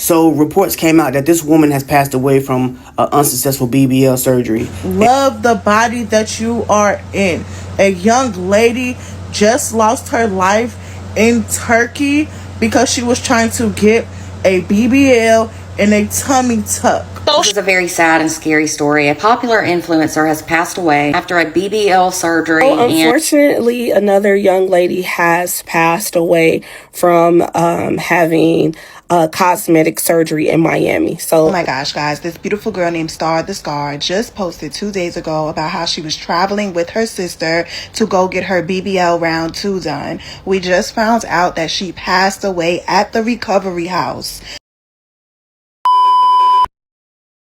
So reports came out that this woman has passed away from unsuccessful BBL surgery. Love the body that you are in. A young lady just lost her life in Turkey because she was trying to get a BBL and a tummy tuck. This is a very sad and scary story. A popular influencer has passed away after a BBL surgery. Unfortunately, another young lady has passed away from having cosmetic surgery in Miami. So, oh my gosh, guys, this beautiful girl named Star the Scar just posted 2 days ago about how she was traveling with her sister to go get her BBL round 2 done. We just found out that she passed away at the recovery house.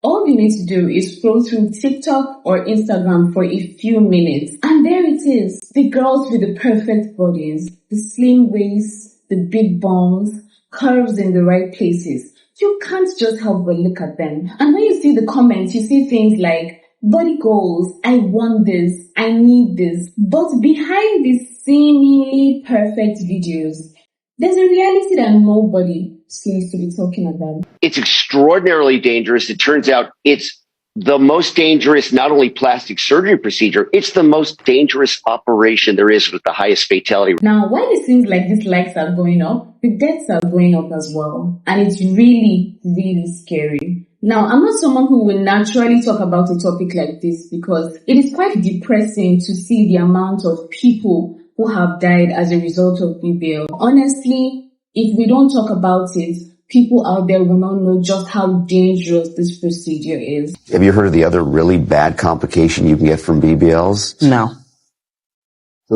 All you need to do is scroll through TikTok or Instagram for a few minutes. And there it is. The girls with the perfect bodies, the slim waists, the big bones, curves in the right places. You can't just help but look at them. And when you see the comments, you see things like, body goals, I want this, I need this. But behind these seemingly perfect videos, there's a reality that nobody seems to be talking about. It's extraordinarily dangerous. It turns out it's the most dangerous, not only plastic surgery procedure, it's the most dangerous operation there is with the highest fatality. Now, while it seems like these likes are going up, the deaths are going up as well. And it's really, really scary. Now, I'm not someone who will naturally talk about a topic like this because it is quite depressing to see the amount of people who have died as a result of BBL. Honestly, if we don't talk about it, people out there will not know just how dangerous this procedure is. Have you heard of the other really bad complication you can get from BBLs? No.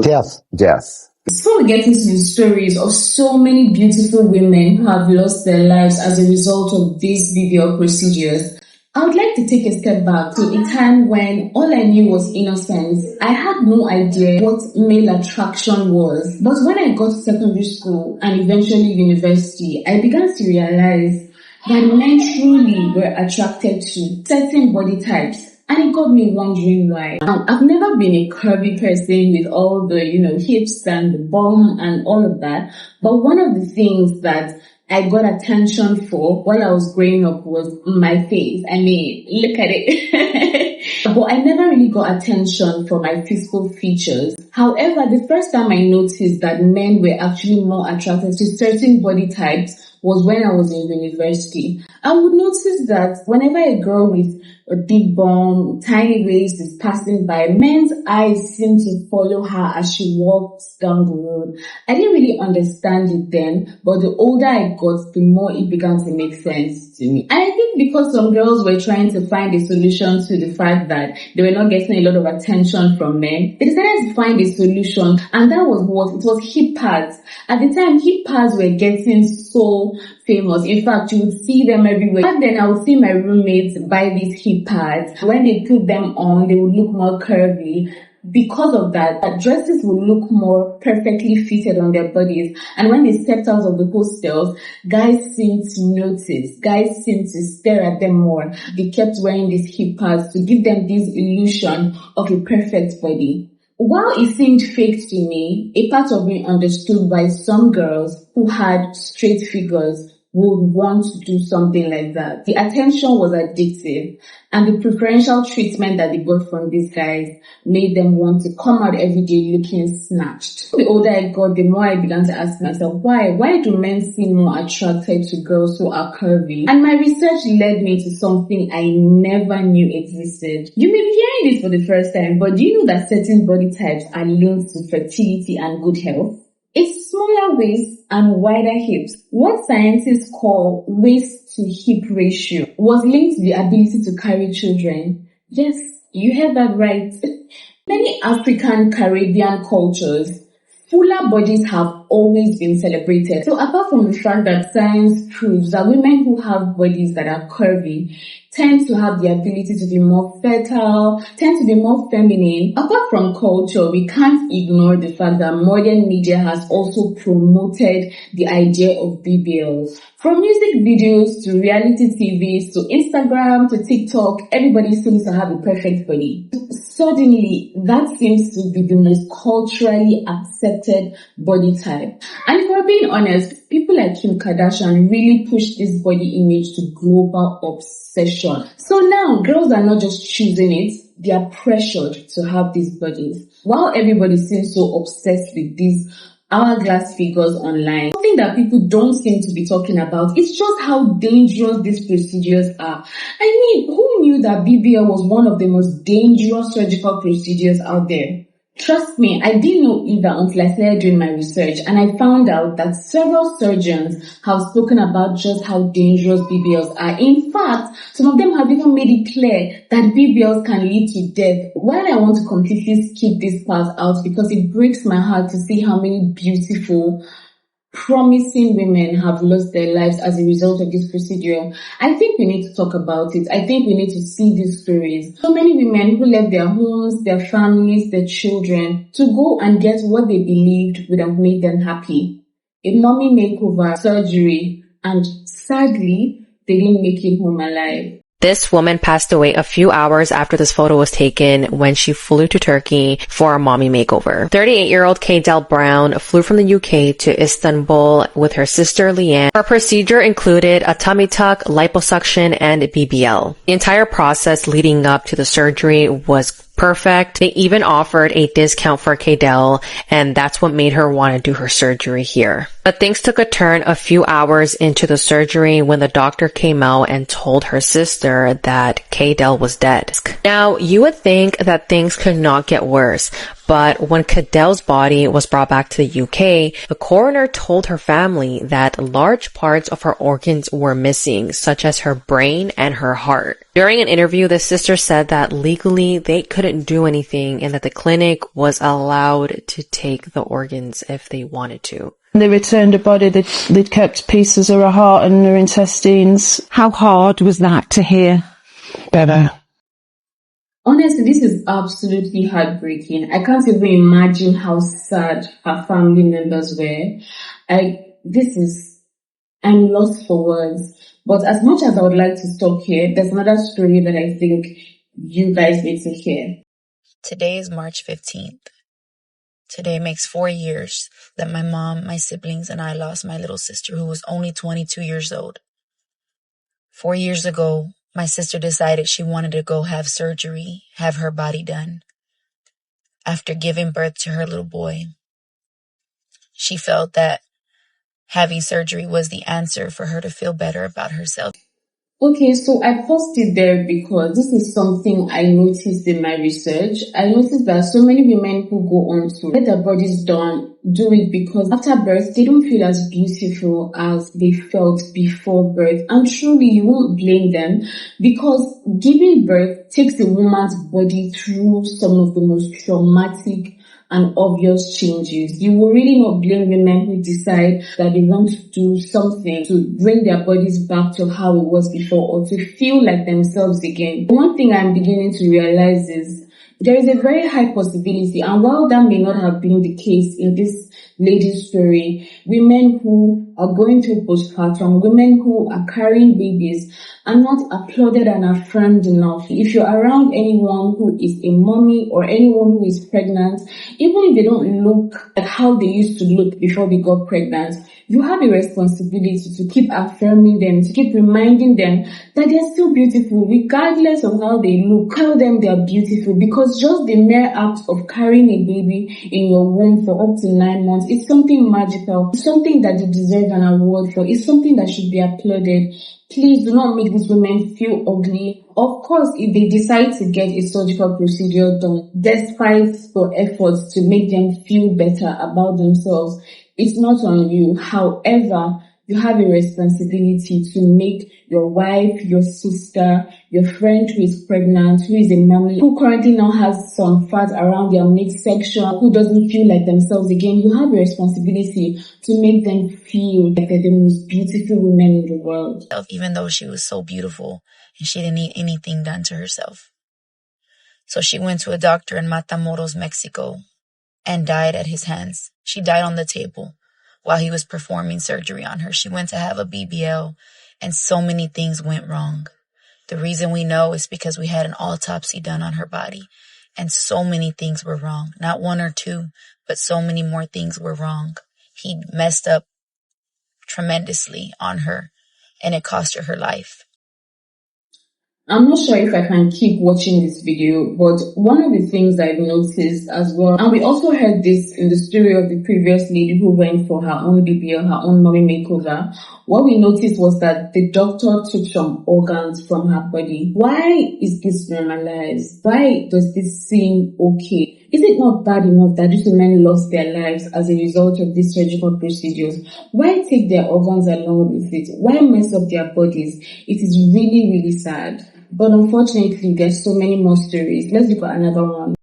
Death. So we get into the stories of so many beautiful women who have lost their lives as a result of these BBL procedures. I would like to take a step back to a time when all I knew was innocence. I had no idea what male attraction was. But when I got to secondary school and eventually university, I began to realize that men truly were attracted to certain body types. And it got me wondering why. I've never been a curvy person with all the, hips and the bum and all of that. But one of the things that I got attention for while I was growing up was my face. I mean, look at it. But I never really got attention for my physical features. However, the first time I noticed that men were actually more attracted to certain body types was when I was in university. I would notice that whenever a girl with a big bum, tiny waist is passing by, men's eyes seem to follow her as she walks down the road. I didn't really understand it then, but the older I got, the more it began to make sense to me. And I think because some girls were trying to find a solution to the fact that they were not getting a lot of attention from men, they decided to find a solution, and that was what? It was hip pads. At the time, hip pads were getting so famous. In fact, you would see them everywhere. Back then, I would see my roommates buy these hip pads. When they put them on, they would look more curvy. Because of that, dresses would look more perfectly fitted on their bodies. And when they stepped out of the hostels, guys seemed to notice. Guys seemed to stare at them more. They kept wearing these hip pads to give them this illusion of a perfect body. While it seemed fake to me, a part of me understood why some girls who had straight figures would want to do something like that. The attention was addictive, and the preferential treatment that they got from these guys made them want to come out every day looking snatched. The older I got, the more I began to ask myself, why? Why do men seem more attracted to girls who are curvy? And my research led me to something I never knew existed. You may be hearing this for the first time, but do you know that certain body types are linked to fertility and good health? A smaller waist and wider hips, what scientists call waist to hip ratio, was linked to the ability to carry children. Yes, you heard that right. Many African Caribbean cultures, fuller bodies have always been celebrated. So apart from the fact that science proves that women who have bodies that are curvy tend to have the ability to be more fertile, tend to be more feminine. Apart from culture, we can't ignore the fact that modern media has also promoted the idea of BBLs. From music videos to reality TVs to Instagram to TikTok, everybody seems to have a perfect body. Suddenly, that seems to be the most culturally accepted body type. And if we're being honest, people like Kim Kardashian really push this body image to global obsession. So now, girls are not just choosing it, they are pressured to have these bodies. While everybody seems so obsessed with these hourglass figures online, something that people don't seem to be talking about is just how dangerous these procedures are. I mean, who knew that BBL was one of the most dangerous surgical procedures out there? Trust me, I didn't know either until I started doing my research, and I found out that several surgeons have spoken about just how dangerous BBLs are. In fact, some of them have even made it clear that BBLs can lead to death. While I want to completely skip this part out because it breaks my heart to see how many beautiful, promising women have lost their lives as a result of this procedure, I think we need to talk about it. I think we need to see these stories. So many women who left their homes, their families, their children to go and get what they believed would have made them happy. A mommy makeover, surgery, and sadly, they didn't make it home alive. This woman passed away a few hours after this photo was taken when she flew to Turkey for a mommy makeover. 38-year-old Kaydel Brown flew from the UK to Istanbul with her sister Leanne. Her procedure included a tummy tuck, liposuction, and BBL. The entire process leading up to the surgery was perfect. They even offered a discount for Kaydel, and that's what made her want to do her surgery here. But things took a turn a few hours into the surgery when the doctor came out and told her sister that Kaydel was dead. Now, you would think that things could not get worse, but when Kaydel's body was brought back to the UK, the coroner told her family that large parts of her organs were missing, such as her brain and her heart. During an interview, the sister said that legally they couldn't do anything and that the clinic was allowed to take the organs if they wanted to. They returned a body, they'd kept pieces of her heart and her intestines. How hard was that to hear? Better. Honestly, this is absolutely heartbreaking. I can't even imagine how sad her family members were. I'm lost for words. But as much as I would like to stop here, there's another story that I think you guys need to hear. Today is March 15th. Today makes 4 years that my mom, my siblings, and I lost my little sister who was only 22 years old. 4 years ago, my sister decided she wanted to go have surgery, have her body done. After giving birth to her little boy, she felt that having surgery was the answer for her to feel better about herself. Okay, so I paused it there because this is something I noticed in my research. I noticed that so many women who go on to get their bodies done do it because after birth, they don't feel as beautiful as they felt before birth. And truly, you won't blame them because giving birth takes a woman's body through some of the most traumatic and obvious changes. You will really not blame women who decide that they want to do something to bring their bodies back to how it was before or to feel like themselves again. One thing I'm beginning to realize is there is a very high possibility, and while that may not have been the case in this lady's story, women who are going through postpartum, women who are carrying babies are not applauded and affirmed enough. If you're around anyone who is a mommy or anyone who is pregnant, even if they don't look like how they used to look before they got pregnant, you have a responsibility to keep affirming them, to keep reminding them that they're still beautiful, regardless of how they look. Tell them they're beautiful, because just the mere act of carrying a baby in your womb for up to 9 months is something magical. It's something that they deserve an award for. It's something that should be applauded. Please do not make these women feel ugly. Of course, if they decide to get a surgical procedure done, despite your efforts to make them feel better about themselves, it's not on you. However, you have a responsibility to make your wife, your sister, your friend who is pregnant, who is a mommy, who currently now has some fat around their midsection, who doesn't feel like themselves again, you have a responsibility to make them feel like they're the most beautiful women in the world. Even though she was so beautiful and she didn't need anything done to herself. So she went to a doctor in Matamoros, Mexico, and died at his hands. She died on the table while he was performing surgery on her. She went to have a BBL, and so many things went wrong. The reason we know is because we had an autopsy done on her body, and so many things were wrong. Not one or two, but so many more things were wrong. He messed up tremendously on her, and it cost her her life. I'm not sure if I can keep watching this video, but one of the things I've noticed as well, and we also heard this in the story of the previous lady who went for her own BBL, her own mommy makeover, what we noticed was that the doctor took some organs from her body. Why is this normalized? Why does this seem okay? Is it not bad enough that these women lost their lives as a result of these surgical procedures? Why take their organs along with it? Why mess up their bodies? It is really, really sad. But unfortunately, there's so many more stories. Let's look at another one.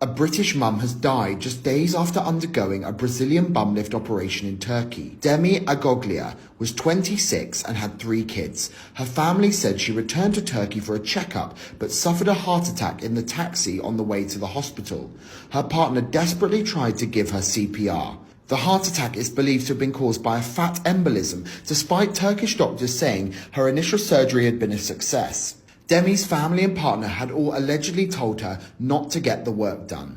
A British mum has died just days after undergoing a Brazilian bum lift operation in Turkey. Demi Agoglia was 26 and had 3 kids. Her family said she returned to Turkey for a checkup but suffered a heart attack in the taxi on the way to the hospital. Her partner desperately tried to give her CPR. The heart attack is believed to have been caused by a fat embolism, despite Turkish doctors saying her initial surgery had been a success. Demi's family and partner had all allegedly told her not to get the work done.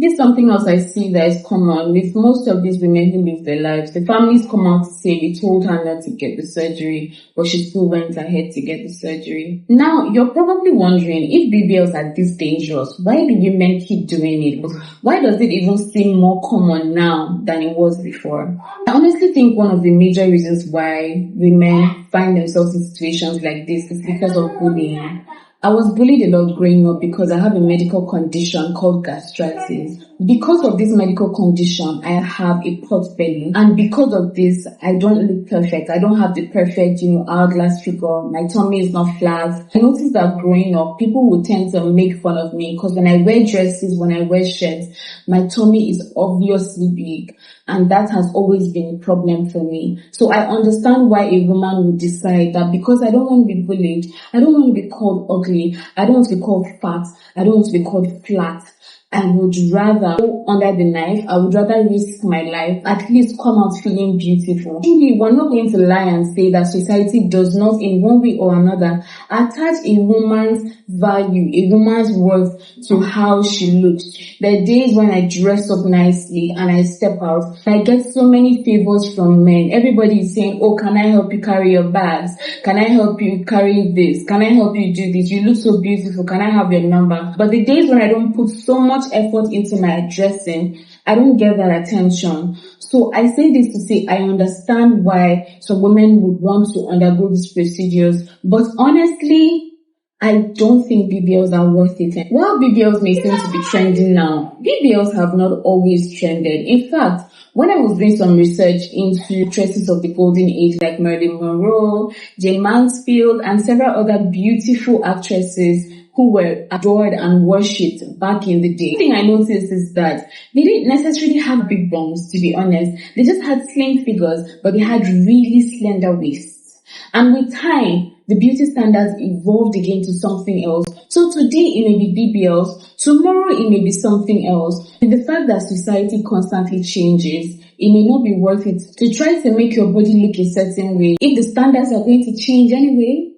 This is something else I see that is common with most of these women who live their lives. The families come out to say they told her not to get the surgery, but she still went ahead to get the surgery. Now, you're probably wondering, if BBLs are this dangerous, why do women keep doing it? Why does it even seem more common now than it was before? I honestly think one of the major reasons why women find themselves in situations like this is because of bullying. I was bullied a lot growing up because I have a medical condition called gastritis. Because of this medical condition, I have a pot belly. And because of this, I don't look perfect. I don't have the perfect, hourglass figure. My tummy is not flat. I noticed that growing up, people would tend to make fun of me because when I wear dresses, when I wear shirts, my tummy is obviously big. And that has always been a problem for me. So I understand why a woman would decide that because I don't want to be bullied, I don't want to be called ugly, I don't want to be called fat, I don't want to be called flat, I would rather go under the knife. I would rather risk my life, at least come out feeling beautiful. Truly, we're not going to lie and say that society does not, in one way or another, attach a woman's value, a woman's worth to how she looks. There are days when I dress up nicely and I step out, I get so many favors from men. Everybody is saying, oh, can I help you carry your bags? Can I help you carry this? Can I help you do this? You look so beautiful. Can I have your number? But the days when I don't put so much effort into my dressing, I don't get that attention. So I say this to say I understand why some women would want to undergo these procedures, but honestly, I don't think BBLs are worth it. While BBLs may seem to be trending now, BBLs have not always trended. In fact, when I was doing some research into actresses of the golden age like Marilyn Monroe, Jane Mansfield, and several other beautiful actresses who were adored and worshipped back in the day, the thing I noticed is that they didn't necessarily have big bums, to be honest. They just had slim figures, but they had really slender waists. And with time, the beauty standards evolved again to something else. So today it may be BBLs, tomorrow it may be something else. And the fact that society constantly changes, it may not be worth it to try to make your body look a certain way. If the standards are going to change anyway,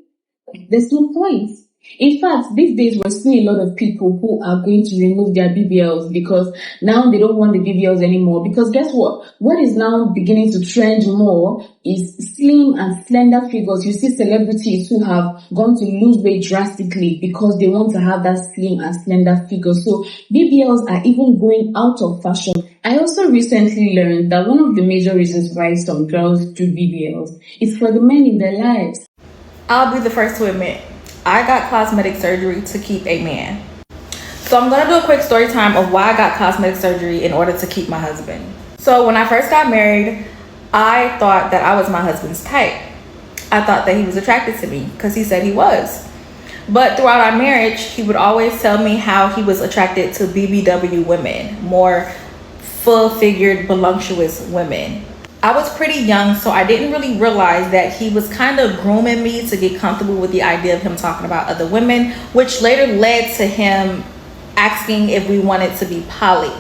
there's no point. In fact, these days we're seeing a lot of people who are going to remove their BBLs because now they don't want the BBLs anymore. Because guess what? What is now beginning to trend more is slim and slender figures. You see celebrities who have gone to lose weight drastically because they want to have that slim and slender figure. So BBLs are even going out of fashion. I also recently learned that one of the major reasons why some girls do BBLs is for the men in their lives. I'll be the first to admit, I got cosmetic surgery to keep a man. So I'm gonna do a quick story time of why I got cosmetic surgery in order to keep my husband. So when I first got married, I thought that I was my husband's type. I thought that he was attracted to me because he said he was. But throughout our marriage, he would always tell me how he was attracted to BBW women, more full-figured, voluptuous women. I was pretty young, so I didn't really realize that he was kind of grooming me to get comfortable with the idea of him talking about other women, which later led to him asking if we wanted to be poly.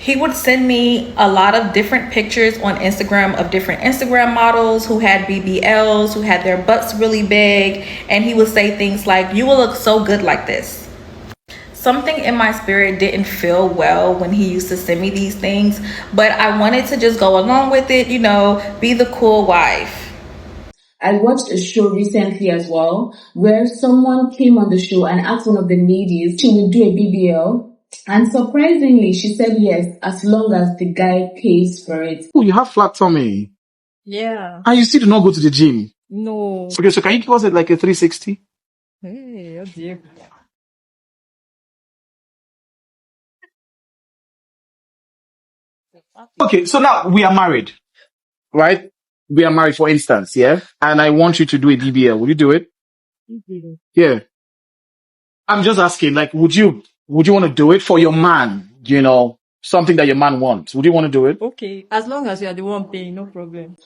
he would send me a lot of different pictures on Instagram of different Instagram models who had BBLs, who had their butts really big, and he would say things like, "You will look so good like this." Something in my spirit didn't feel well when he used to send me these things, but I wanted to just go along with it, you know, be the cool wife. I watched a show recently as well where someone came on the show and asked one of the ladies she would do a BBL. And surprisingly, she said yes, as long as the guy pays for it. Oh, you have flat tummy. Yeah. And you still do not go to the gym. No. Okay, so can you give us like a 360? Hey, oh dear. Okay, so now we are married, right? We are married, for instance, yeah? And I want you to do a BBL. Would you do it? Yeah. I'm just asking, like, would you want to do it for your man? You know, something that your man wants. Would you want to do it? Okay, as long as you are the one paying, no problem.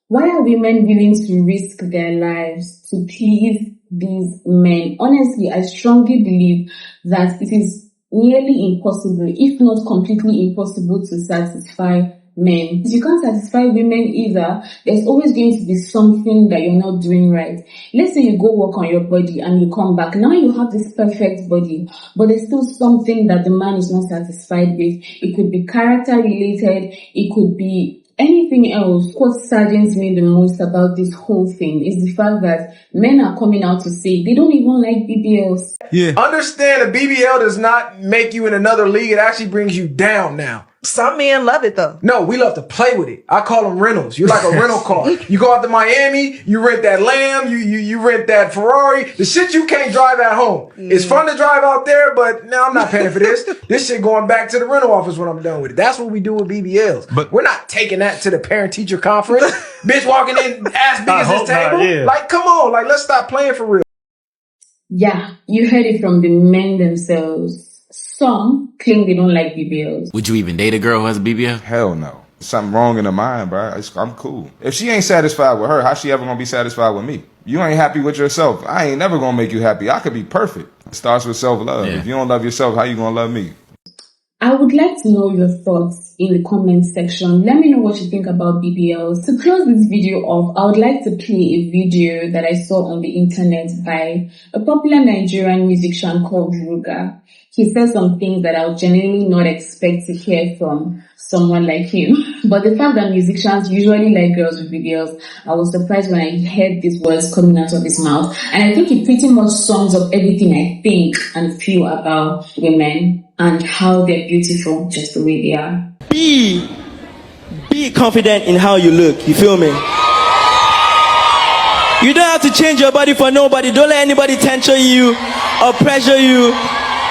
Why are women willing to risk their lives to please these men? Honestly, I strongly believe that it is nearly impossible, if not completely impossible, to satisfy men. If you can't satisfy women either, there's always going to be something that you're not doing right. Let's say you go work on your body and you come back. Now you have this perfect body, but there's still something that the man is not satisfied with. It could be character related, it could be anything else. What saddens me the most about this whole thing is the fact that men are coming out to say they don't even like BBLs. Yeah. Understand a BBL does not make you in another league. It actually brings you down now. Some men love it though. No, we love to play with it. I call them rentals. You're like a rental car. You go out to Miami, you rent that Lamb, you rent that Ferrari. The shit you can't drive at home. It's fun to drive out there, but now I'm not paying for this. This shit going back to the rental office when I'm done with it. That's what we do with BBLs. But we're not taking that to the parent-teacher conference. Bitch walking in, ass big as this table. Yeah. Like, come on. Like, let's stop playing for real. Yeah, you heard it from the men themselves. Some claim they don't like BBLs. Would you even date a girl who has a BBL? Hell no. Something wrong in her mind, bro. I'm cool. If she ain't satisfied with her, how she ever gonna be satisfied with me? You ain't happy with yourself. I ain't never gonna make you happy. I could be perfect. It starts with self-love. Yeah. If you don't love yourself, how you gonna love me? I would like to know your thoughts in the comment section. Let me know what you think about BBLs. To close this video off, I would like to play a video that I saw on the internet by a popular Nigerian musician called Ruga. He says some things that I would genuinely not expect to hear from someone like him. But the fact that musicians usually like girls with BBLs, I was surprised when I heard these words coming out of his mouth. And I think it pretty much sums up everything I think and feel about women and how they're beautiful just the way they are. Be confident in how you look. You feel me? You don't have to change your body for nobody. Don't let anybody tension you or pressure you.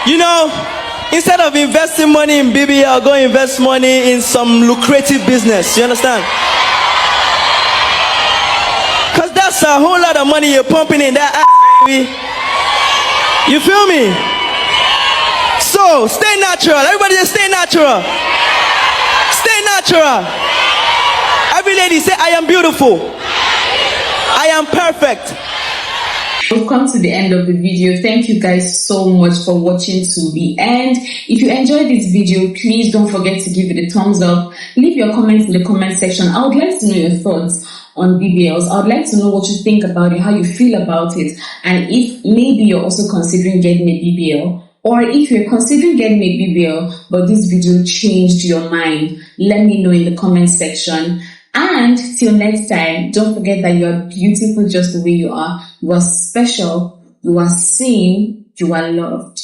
You know, instead of investing money in BBL, go invest money in some lucrative business. You understand? Because that's a whole lot of money you're pumping in that You feel me? So, stay natural. Everybody just stay natural. Stay natural. Every lady say, I am beautiful. I am perfect. We've come to the end of the video. Thank you guys so much for watching to the end. If you enjoyed this video, please don't forget to give it a thumbs up. Leave your comments in the comment section. I would like to know your thoughts on BBLs. I would like to know what you think about it, how you feel about it, and if maybe you're also considering getting a BBL. Or if you're considering getting a BBL, but this video changed your mind, let me know in the comment section. And till next time, don't forget that you are beautiful just the way you are. You are special, you are seen, you are loved.